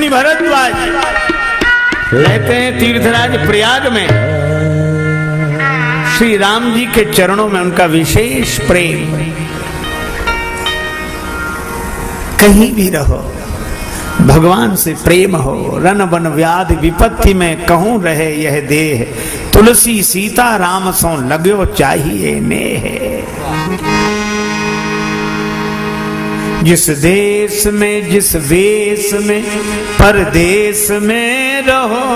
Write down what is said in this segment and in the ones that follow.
मुनि भरद्वाज रहते हैं तीर्थराज प्रयाग में। श्री राम जी के चरणों में उनका विशेष प्रेम। कहीं भी रहो भगवान से प्रेम हो, रन वन व्याधि विपत्ति में कहूं रहे यह देह, तुलसी सीता राम सो लग्यो चाहिए नेह। जिस देश में जिस वेश में परदेश में रहो,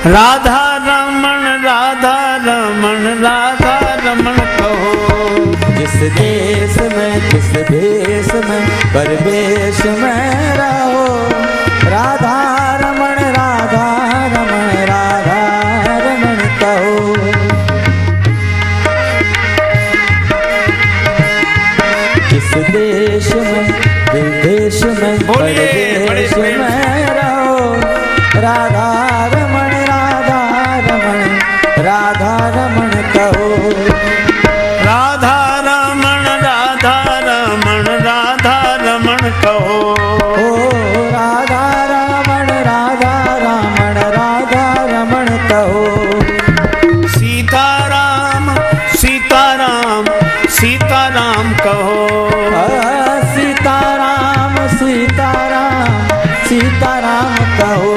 राधा रमण राधा रमण राधा रमण कहो। जिस देश में जिस भेष में परवेश में रहो, राधा रमण राधा रमण राधा रमण कहो। जिस देश में विदेश में परवेश में रहो, राधा रमण राधा रमण राधा रमण कहो। राधा रमण राधा रमण राधा रमण कहो। ओ राधा रमण राधा रमण राधा रमण कहो। सीताराम सीताराम सीताराम कहो। सीताराम सीताराम सीताराम कहो।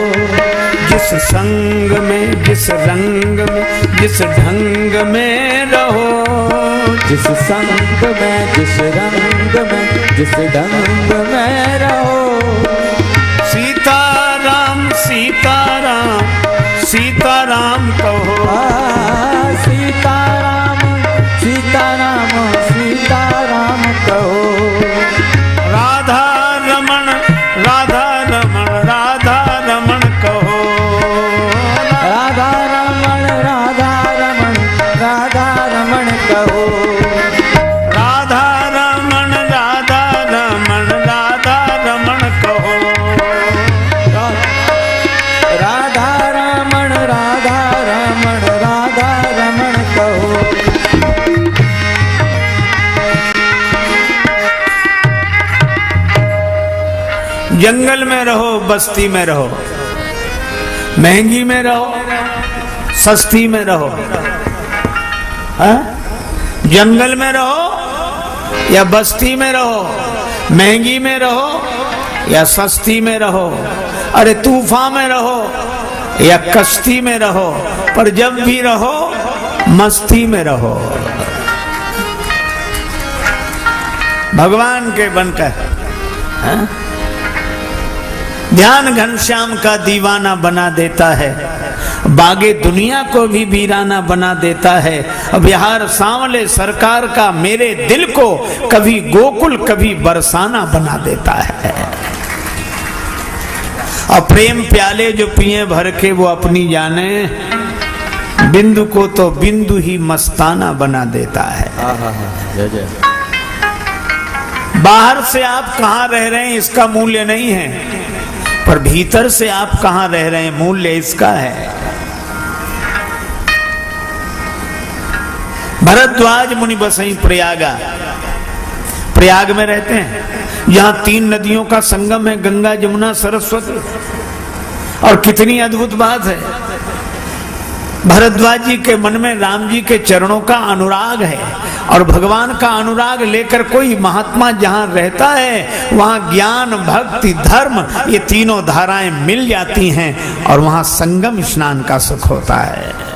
जिस संग में जिस रंग में जिस ढंग में रहो, जिस संग में जिस रंग में जिस ढंग में रहो। सीताराम सीताराम सीताराम कहो। सीताराम सीताराम सीताराम कहो। राधा रमण राधा रमण राधा रमण कहो। राधा रमण राधा रमण राधा रमण कहो। राधा रमण राधा रमण राधा रमण कहो। राधा रमण राधा रमण राधा रमण कहो। जंगल में रहो बस्ती में रहो, महंगी में रहो सस्ती में रहो, जंगल में रहो या बस्ती में रहो, महंगी में रहो या सस्ती में रहो, अरे तूफान में रहो या कश्ती में रहो, पर जब भी रहो मस्ती में रहो। भगवान के बनकर ध्यान घनश्याम का दीवाना बना देता है, बागे दुनिया को भी वीराना बना देता है। बिहार सांवले सरकार का मेरे दिल को कभी गोकुल कभी बरसाना बना देता है। और प्रेम प्याले जो पिए भर के वो अपनी जाने, बिंदु को तो बिंदु ही मस्ताना बना देता है। बाहर से आप कहाँ रह रहे हैं इसका मूल्य नहीं है, पर भीतर से आप कहां रह रहे हैं मूल्य इसका है। भरद्वाज मुनि बसई प्रयागा, प्रयाग में रहते हैं, यहां 3 नदियों का संगम है, गंगा जमुना सरस्वती। और कितनी अद्भुत बात है, भरद्वाज जी के मन में राम जी के चरणों का अनुराग है, और भगवान का अनुराग लेकर कोई महात्मा जहां रहता है वहां ज्ञान भक्ति धर्म ये तीनों धाराएं मिल जाती हैं, और वहां संगम स्नान का सुख होता है।